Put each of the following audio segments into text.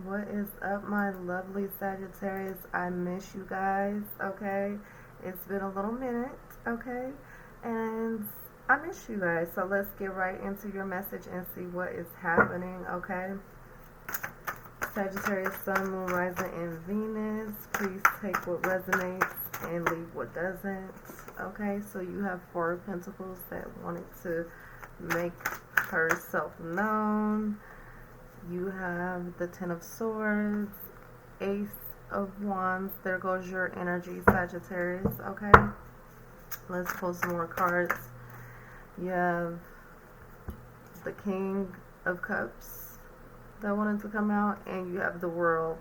What is up, my lovely Sagittarius? I miss you guys, okay? It's been a little minute, okay? And I miss you guys, so let's get right into your message and see what is happening, okay? Sagittarius, Sun, Moon, Rising, and Venus. Please take what resonates and leave what doesn't, okay? So you have Four of Pentacles that wanted to make herself known. You have the Ten of Swords, Ace of Wands. There goes your energy, Sagittarius. Okay, let's pull some more cards. You have the King of Cups that wanted to come out, and you have the World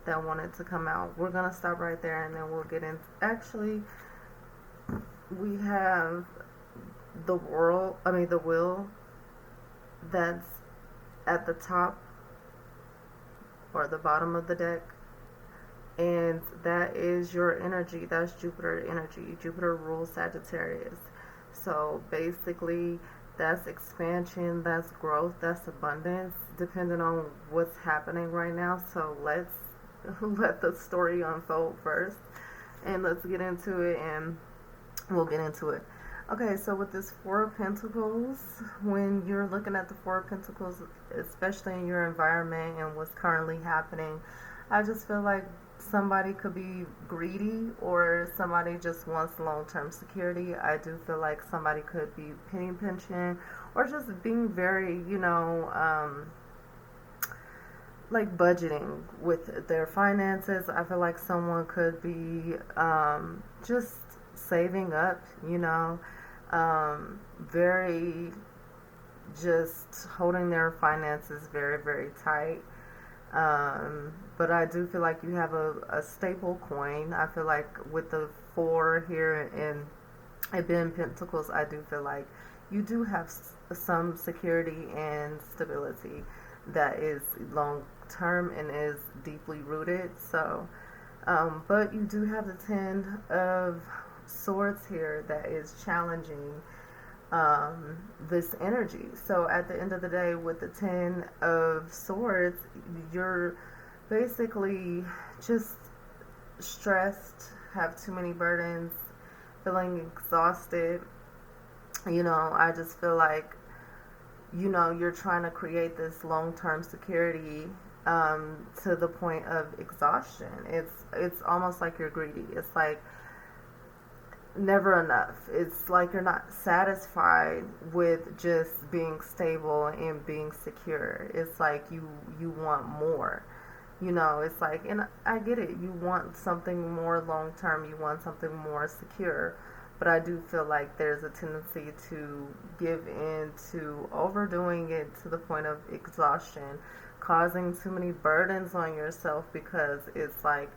that wanted to come out. We're gonna stop right there, and then we'll get into. Actually, we have the World. The Wheel. That's at the top or the bottom of the deck, and that is your energy. That's Jupiter energy. Jupiter rules Sagittarius, so basically that's expansion, that's growth, that's abundance, depending on what's happening right now. So let's let the story unfold first, and let's get into it, and we'll get into it. Okay, so with this Four of Pentacles, when you're looking at the Four of Pentacles, especially in your environment and what's currently happening, I just feel like somebody could be greedy or somebody just wants long-term security. I do feel like somebody could be penny pinching or just being very, like budgeting with their finances. I feel like someone could be just saving up, very just holding their finances very, very tight. But I do feel like you have a staple coin. I feel like with the four here and it being Pentacles, I do feel like you do have some security and stability that is long term and is deeply rooted. So, but you do have the Ten of Swords here that is challenging this energy. So at the end of the day, with the Ten of Swords, you're basically just stressed, have too many burdens, feeling exhausted. I just feel like, you're trying to create this long-term security to the point of exhaustion. It's almost like you're greedy. It's like never enough. It's like you're not satisfied with just being stable and being secure. It's like you want more. It's like, and I get it. You want something more long term. You want something more secure. But I do feel like there's a tendency to give in to overdoing it to the point of exhaustion, causing too many burdens on yourself because it's like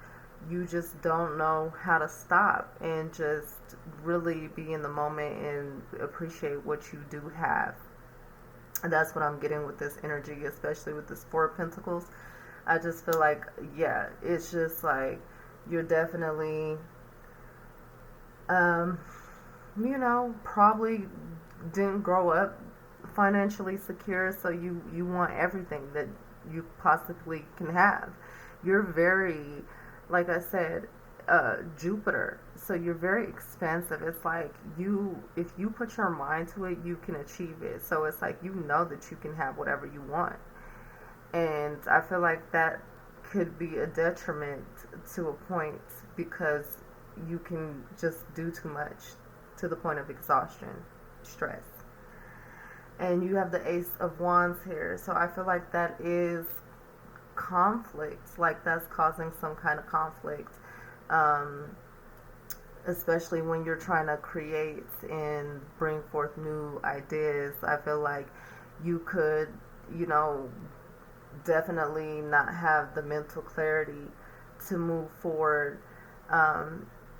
you just don't know how to stop and just really be in the moment and appreciate what you do have. And that's what I'm getting with this energy, especially with this Four of Pentacles. I just feel like, yeah, it's just like you're definitely, probably didn't grow up financially secure, so you want everything that you possibly can have. You're very, like I said, Jupiter. So you're very expansive. It's like if you put your mind to it, you can achieve it. So it's like that you can have whatever you want. And I feel like that could be a detriment to a point because you can just do too much to the point of exhaustion, stress. And you have the Ace of Wands here. So I feel like that is conflict, like that's causing some kind of conflict, especially when you're trying to create and bring forth new ideas. I feel like you could, definitely not have the mental clarity to move forward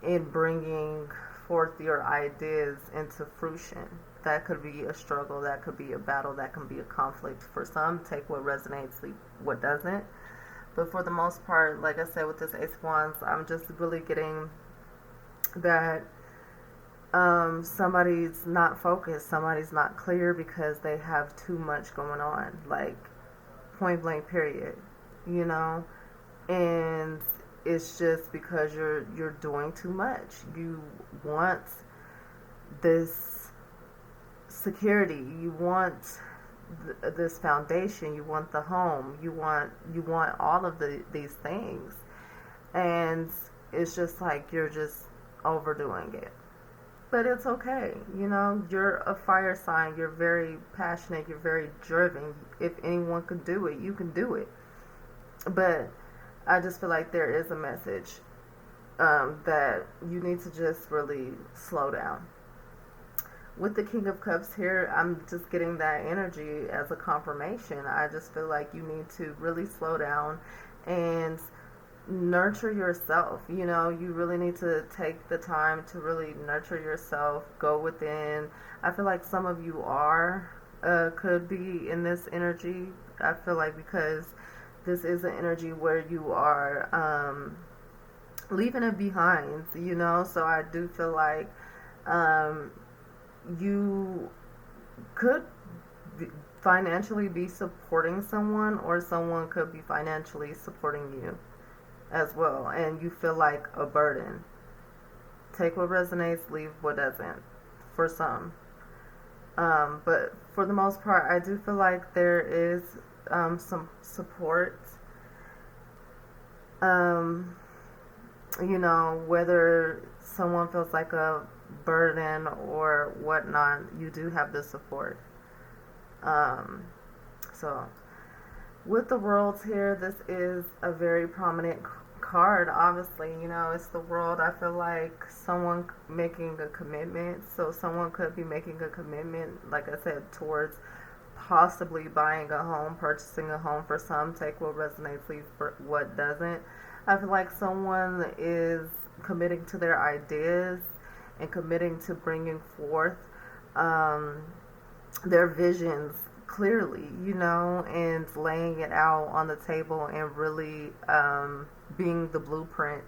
in bringing forth your ideas into fruition. That could be a struggle, that could be a battle, that can be a conflict. For some, take what resonates, leave what doesn't. But for the most part, like I said, with this Ace of Wands, I'm just really getting that somebody's not focused, somebody's not clear because they have too much going on. Like, point blank, period. you know, and it's just because you're doing too much. You want this security, you want this foundation, you want the home, you want all of these things, and it's just like you're just overdoing it. But it's okay, you know, you're a fire sign, you're very passionate, you're very driven. If anyone could do it, you can do it. But I just feel like there is a message, that you need to just really slow down. With the King of Cups here, I'm just getting that energy as a confirmation. I just feel like you need to really slow down and nurture yourself. You know, you really need to take the time to really nurture yourself, go within. I feel like some of you could be in this energy. I feel like because this is an energy where you are leaving it behind, you know. So I do feel like you could financially be supporting someone, or someone could be financially supporting you as well, and you feel like a burden. Take what resonates, leave what doesn't, for some. But for the most part, I do feel like there is some support. You know, whether someone feels like a burden or whatnot, you do have the support. So with the World here, this is a very prominent card. Obviously, you know, it's the World. I feel like someone making a commitment. So someone could be making a commitment, like I said, towards possibly buying a home, purchasing a home. For some, take what resonates, leave for what doesn't. I feel like someone is committing to their ideas and committing to bringing forth their visions clearly, you know, and laying it out on the table, and really being the blueprint,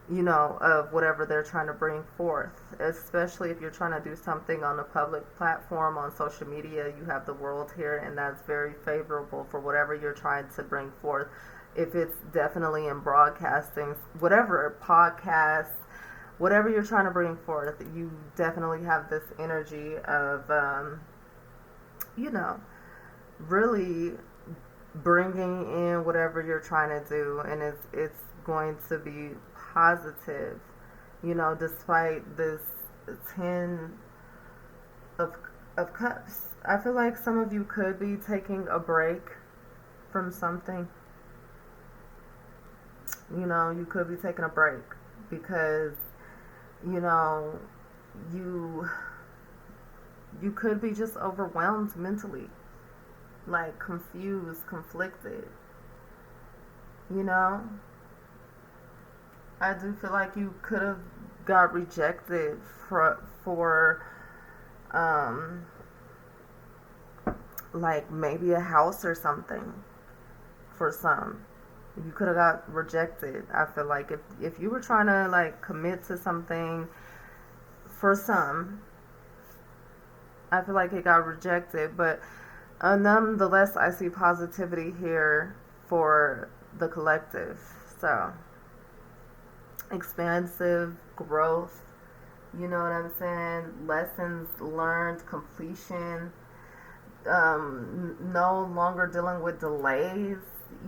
you know, of whatever they're trying to bring forth. Especially if you're trying to do something on a public platform, on social media, you have the World here, and that's very favorable for whatever you're trying to bring forth. If it's definitely in broadcasting, whatever, podcasts, whatever you're trying to bring forth, you definitely have this energy of you know, really bringing in whatever you're trying to do, and it's going to be positive, you know, despite this 10 of cups. I feel like some of you could be taking a break from something. You know, you could be taking a break because, you know, you could be just overwhelmed mentally, like confused, conflicted, you know. I do feel like you could have got rejected for like maybe a house or something. For some, you could have got rejected. I feel like if you were trying to like commit to something, for some, I feel like it got rejected. But nonetheless, I see positivity here for the collective. So expansive growth, you know what I'm saying? Lessons learned, completion, no longer dealing with delays.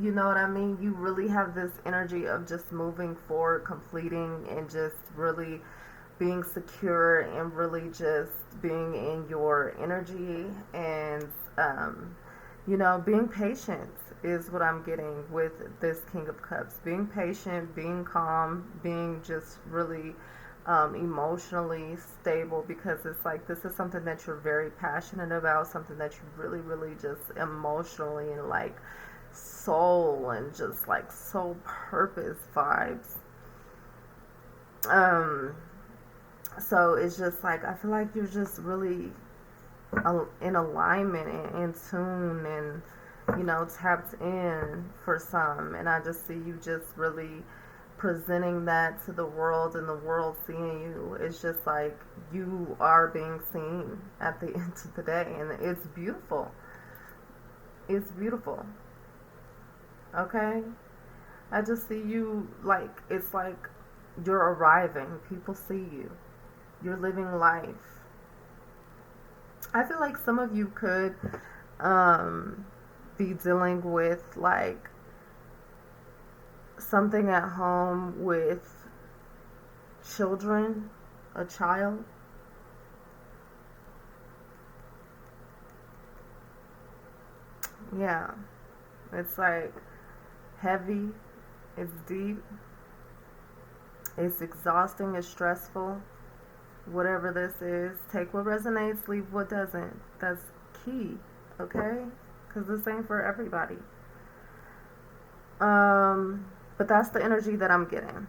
You know what I mean? You really have this energy of just moving forward, completing, and just really being secure, and really just being in your energy, and you know, being patient is what I'm getting with this King of Cups. Being patient, being calm, being just really emotionally stable, because it's like this is something that you're very passionate about, something that you really, really just emotionally and like soul and just like soul purpose vibes. So it's just like I feel like you're just really in alignment and in tune, and you know, tapped in for some. And I just see you just really presenting that to the world, and the world seeing you. It's just like you are being seen at the end of the day, and it's beautiful. It's beautiful. Okay? I just see you like, it's like you're arriving. People see you. You're living life. I feel like some of you could um, be dealing with like something at home with children, a child. Yeah, it's like heavy, it's deep, it's exhausting, it's stressful. Whatever this is, take what resonates, leave what doesn't. That's key, okay? Because this ain't for everybody. But that's the energy that I'm getting.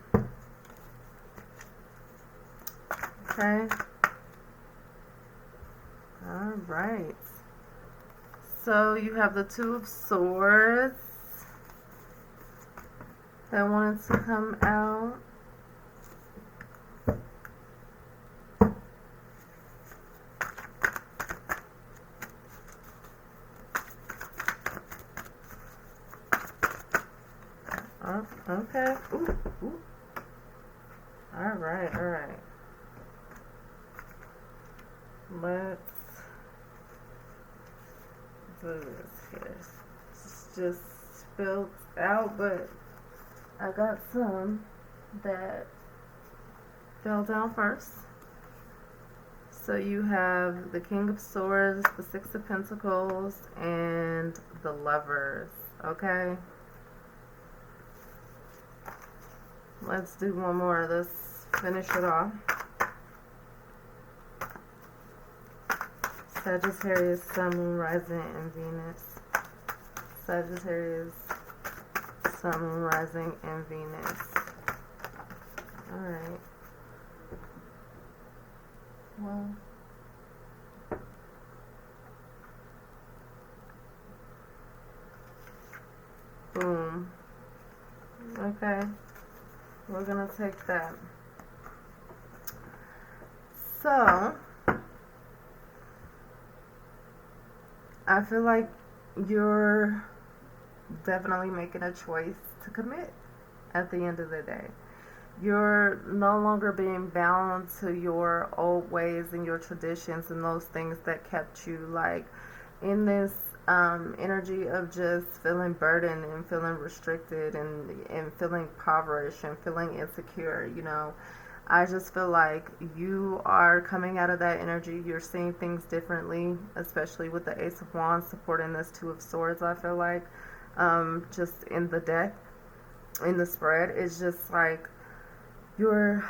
Okay. All right. So you have the Two of Swords that wanted to come out. Oh, okay. Ooh, ooh. All right, all right. Let's do this here. It's just spilled out, but I got some that fell down first. So you have the King of Swords, the Six of Pentacles, and the Lovers. Okay? Let's do one more of this. Finish it off. Sagittarius, Sun, Moon, Rising, and Venus. Sagittarius, Sun, Moon, Rising, and Venus. Alright. Well. Boom. Okay. We're gonna take that. So, I feel like you're definitely making a choice to commit at the end of the day. You're no longer being bound to your old ways and your traditions and those things that kept you like in this energy of just feeling burdened and feeling restricted and feeling impoverished and feeling insecure, you know. I just feel like you are coming out of that energy. You're seeing things differently, especially with the Ace of Wands supporting this Two of Swords. I feel like just in the deck, in the spread, it's just like you're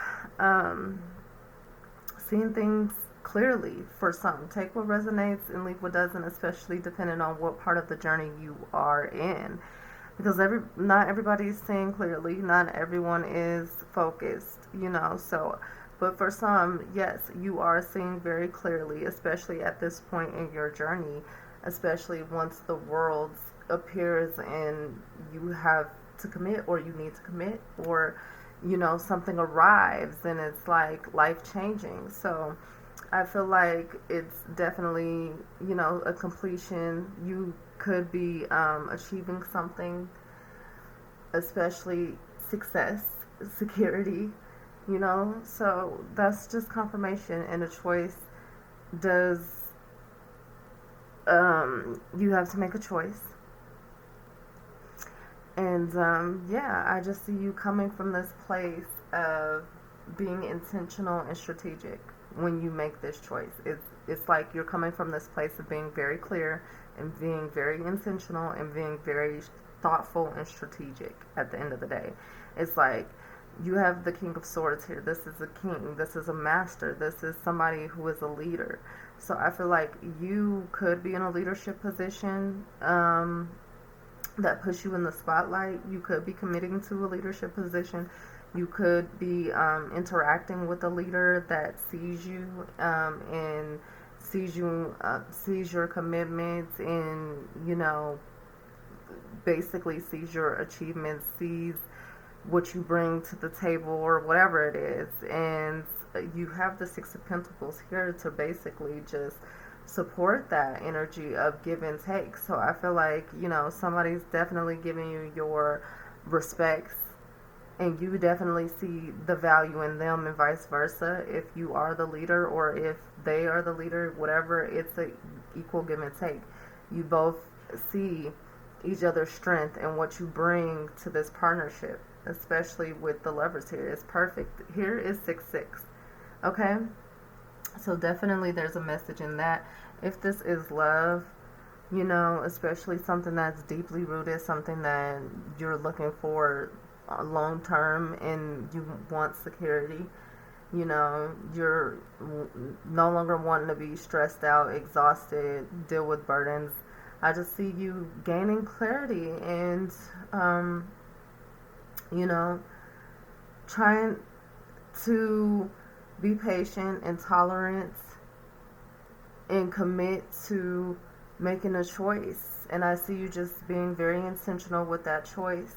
seeing things clearly for some. Take what resonates and leave what doesn't, especially depending on what part of the journey you are in. Because not everybody's seeing clearly, not everyone is focused, you know. So, but for some, yes, you are seeing very clearly, especially at this point in your journey, especially once the world appears and you have to commit, or you need to commit, or you know, something arrives and it's like life changing. So I feel like it's definitely, you know, a completion. You could be achieving something, especially success, security, you know. So that's just confirmation and a choice. Does you have to make a choice? And yeah, I just see you coming from this place of being intentional and strategic when you make this choice. It's like you're coming from this place of being very clear and being very intentional and being very thoughtful and strategic at the end of the day. It's like you have the King of Swords here. This is a king. This is a master. This is somebody who is a leader. So I feel like you could be in a leadership position that puts you in the spotlight. You could be committing to a leadership position. You could be interacting with a leader that sees you and sees your commitments, and you know, basically sees your achievements, sees what you bring to the table or whatever it is. And you have the Six of Pentacles here to basically just support that energy of give and take. So I feel like, somebody's definitely giving you your respects, and you definitely see the value in them, and vice versa. If you are the leader or if they are the leader, whatever, it's a equal give and take. You both see each other's strength and what you bring to this partnership, especially with the lovers here. It's perfect. Here is 6-6. Okay? So definitely there's a message in that. If this is love, especially something that's deeply rooted, something that you're looking for long term and you want security, you're no longer wanting to be stressed out, exhausted, deal with burdens. I just see you gaining clarity and, trying to be patient and tolerant and commit to making a choice. And I see you just being very intentional with that choice.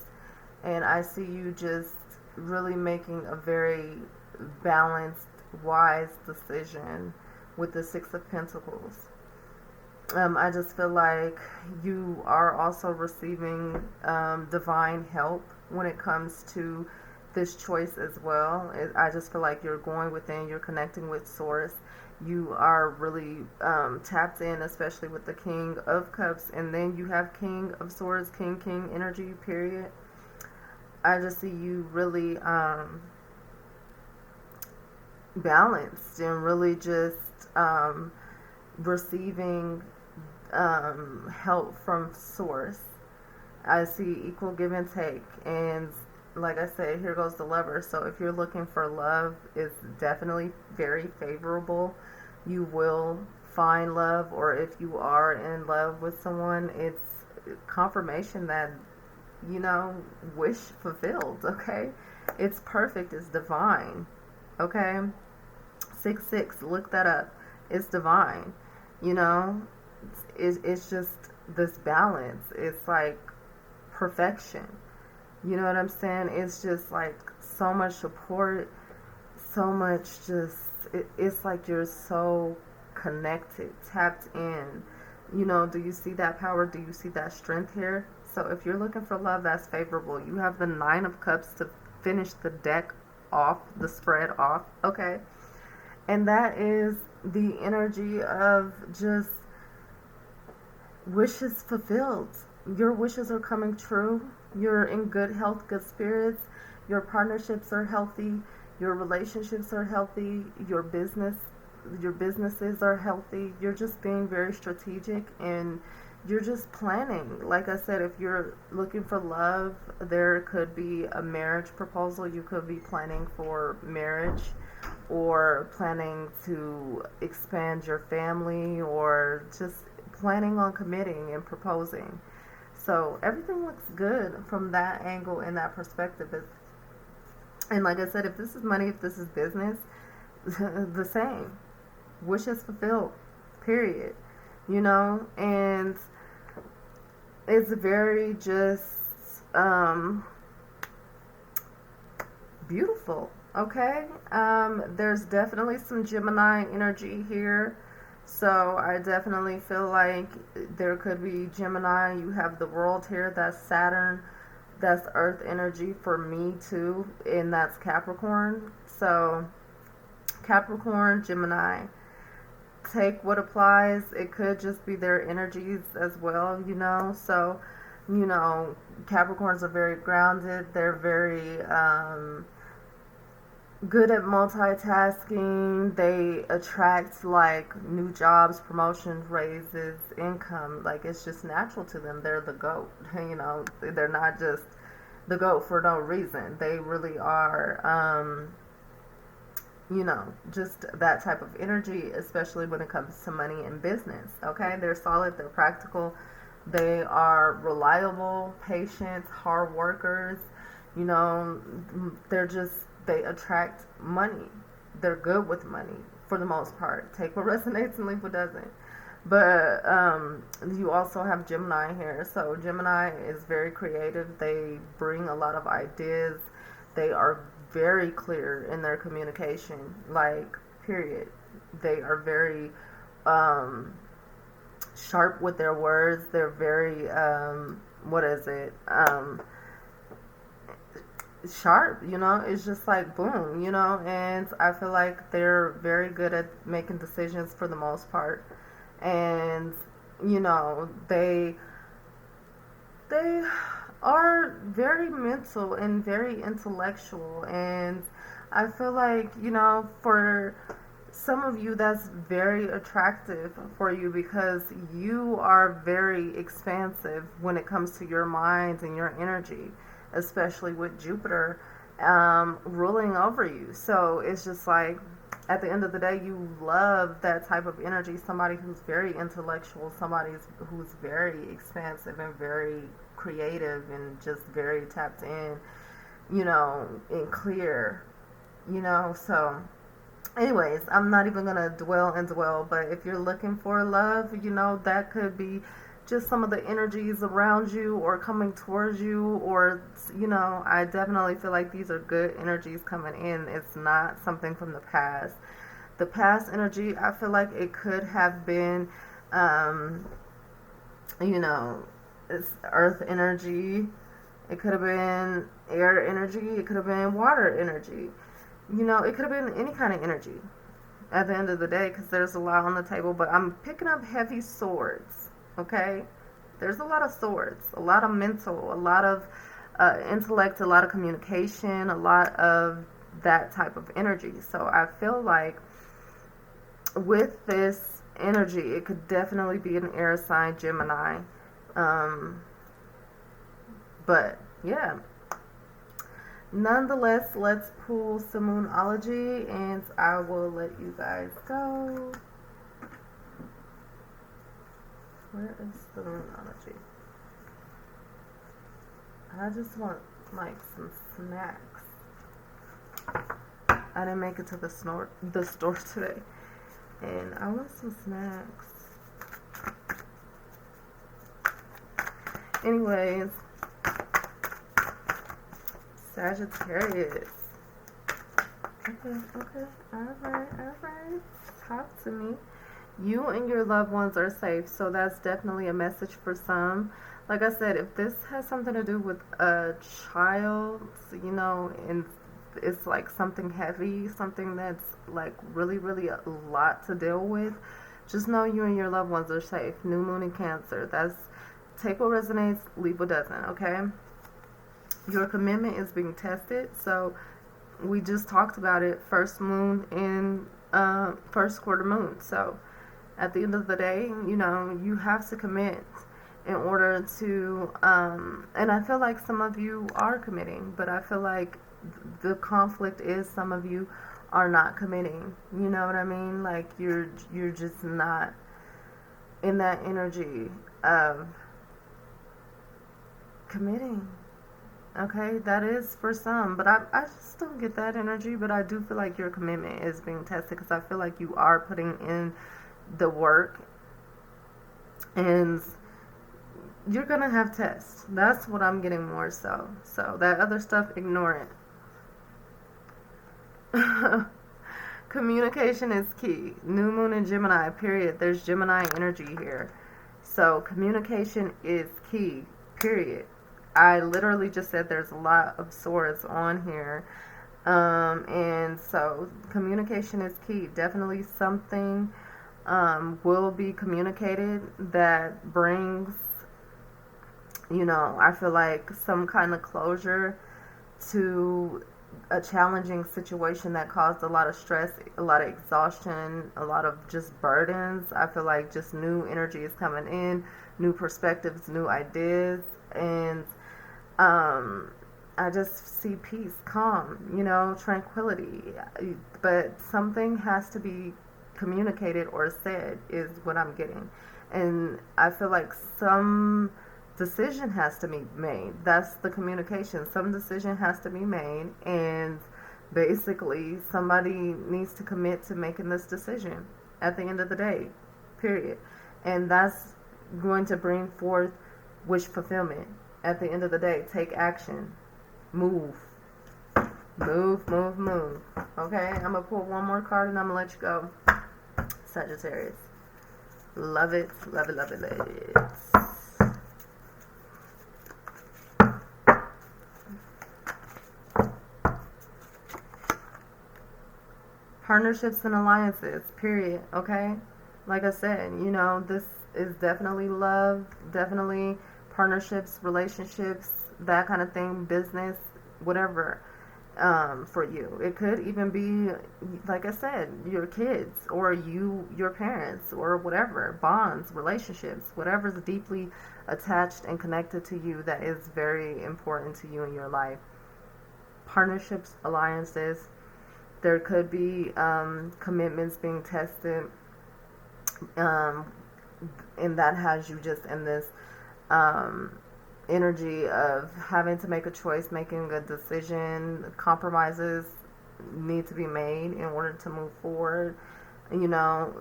And I see you just really making a very balanced, wise decision with the Six of Pentacles. I just feel like you are also receiving divine help when it comes to this choice as well. I just feel like you're going within, you're connecting with Source. You are really tapped in, especially with the King of Cups, and then you have King of Swords, King energy, period. I just see you really balanced and really just receiving help from Source. I see equal give and take, and like I said, here goes the Lover. So if you're looking for love, it's definitely very favorable. You will find love, or if you are in love with someone, it's confirmation that, wish fulfilled, okay? It's perfect, it's divine, okay? 6-6, look that up. It's divine, it's just this balance. It's like perfection. You know what I'm saying? It's just like so much support, so much just, it's like you're so connected, tapped in. Do you see that power? Do you see that strength here? So if you're looking for love, that's favorable. You have the 9 of Cups to finish the deck off, the spread off, okay? And that is the energy of just wishes fulfilled. Your wishes are coming true. You're in good health, good spirits. Your partnerships are healthy. Your relationships are healthy. Your businesses are healthy. You're just being very strategic, and you're just planning. Like I said, if you're looking for love, there could be a marriage proposal. You could be planning for marriage, or planning to expand your family, or just planning on committing and proposing. So everything looks good from that angle and that perspective. And like I said, if this is money, if this is business, the same. Wishes fulfilled, period. And it's very just beautiful, okay? There's definitely some Gemini energy here. So I definitely feel like there could be Gemini. You have the World here. That's Saturn. That's Earth energy for me too. And that's Capricorn. So Capricorn, Gemini. Take what applies. It could just be their energies as well, So, Capricorns are very grounded. They're very good at multitasking. They attract like new jobs, promotions, raises, income. Like it's just natural to them. They're the GOAT. They're not just the GOAT for no reason. They really are just that type of energy, especially when it comes to money and business. Okay, they're solid, they're practical, they are reliable, patient, hard workers. They attract money. They're good with money for the most part. Take what resonates and leave what doesn't. But you also have Gemini here. So Gemini is very creative. They bring a lot of ideas. They are very clear in their communication, like, period. They are very sharp with their words. They're very, what is it? Sharp, you know, it's just like boom, you know, and I feel like they're very good at making decisions for the most part. And, you know, they are very mental and very intellectual, and I feel like, you know, for some of you that's very attractive for you because you are very expansive when it comes to your mind and your energy, especially with Jupiter ruling over you. So it's just like at the end of the day, you love that type of energy, somebody who's very intellectual, somebody who's very expansive and very creative and just very tapped in, you know, and clear, you know. So anyways, I'm not even gonna dwell, but if you're looking for love, you know, that could be just some of the energies around you or coming towards you, or, you know, I definitely feel like these are good energies coming in. It's not something from the past. The past energy, I feel like it could have been, you know, it's earth energy. It could have been air energy. It could have been water energy. You know, it could have been any kind of energy at the end of the day, because there's a lot on the table. But I'm picking up heavy swords, okay? There's a lot of swords, a lot of mental, a lot of intellect, a lot of communication, a lot of that type of energy. So I feel like with this energy, it could definitely be an air sign, Gemini. But yeah. Nonetheless, let's pull some Moonology, and I will let you guys go. Where is the Moonology? I just want like some snacks. I didn't make it to the store today, and I want some snacks. Anyways, Sagittarius. Okay. Alright. Talk to me. You and your loved ones are safe, so that's definitely a message for some. Like I said, if this has something to do with a child, you know, and it's like something heavy, something that's like really, really a lot to deal with, just know you and your loved ones are safe. New moon in Cancer. That's take what resonates, leave what doesn't, okay? Your commitment is being tested. So we just talked about it, first moon in first quarter moon. So at the end of the day, you know, you have to commit in order to and I feel like some of you are committing, but I feel like the conflict is some of you are not committing. You know what I mean? Like you're just not in that energy of committing. Okay, that is for some, but I just don't get that energy. But I do feel like your commitment is being tested, because I feel like you are putting in the work, and you're gonna have tests. That's what I'm getting more so. So that other stuff, ignore it. Communication is key. New moon in Gemini, period. There's Gemini energy here. So communication is key, period. I literally just said there's a lot of swords on here. And so communication is key. Definitely something will be communicated that brings, you know, I feel like some kind of closure to a challenging situation that caused a lot of stress, a lot of exhaustion, a lot of just burdens. I feel like just new energy is coming in, new perspectives, new ideas, and I just see peace, calm, you know, tranquility. But something has to be communicated or said is what I'm getting. And I feel like some decision has to be made. That's the communication. Some decision has to be made, and basically somebody needs to commit to making this decision at the end of the day, period. And that's going to bring forth wish fulfillment at the end of the day. Take action. Move. Okay, I'm going to pull one more card and I'm going to let you go. Sagittarius. Love it, love it, love it, love it. Partnerships and alliances, period. Okay? Like I said, you know, this is definitely love, definitely partnerships, relationships, that kind of thing, business, whatever, for you. It could even be, like I said, your kids or your parents or whatever, bonds, relationships, whatever's deeply attached and connected to you that is very important to you in your life. Partnerships, alliances, there could be commitments being tested, um, and that has you just in this energy of having to make a choice, making a decision. Compromises need to be made in order to move forward. You know,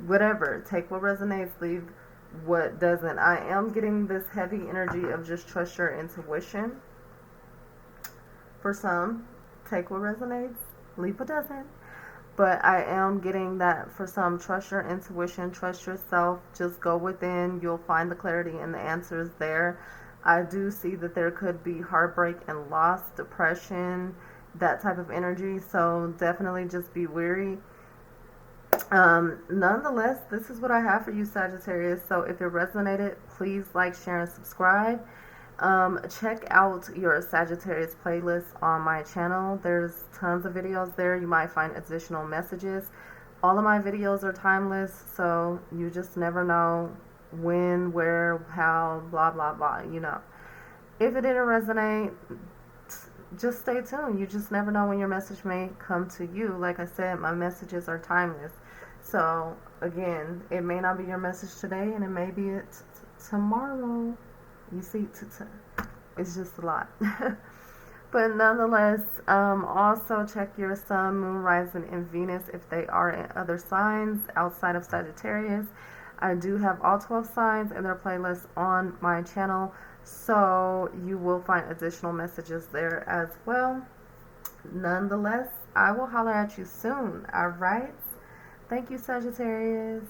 whatever. Take what resonates, leave what doesn't. I am getting this heavy energy of just trust your intuition. For some, take what resonates, leave what doesn't. But I am getting that for some, trust your intuition, trust yourself, just go within, you'll find the clarity and the answers there. I do see that there could be heartbreak and loss, depression, that type of energy, so definitely just be wary. Nonetheless, this is what I have for you, Sagittarius. So if it resonated, please like, share, and subscribe. Check out your Sagittarius playlist on my channel. There's tons of videos there. You might find additional messages. All of my videos are timeless, so you just never know when, where, how, blah, blah, blah, you know. If it didn't resonate, just stay tuned. You just never know when your message may come to you. Like I said, my messages are timeless. So, again, it may not be your message today, and it may be it tomorrow. You see, it's just a lot. But nonetheless, also check your sun, moon, rising, and Venus if they are in other signs outside of Sagittarius. I do have all 12 signs and their playlists on my channel, so you will find additional messages there as well. Nonetheless, I will holler at you soon. All right? Thank you, Sagittarius.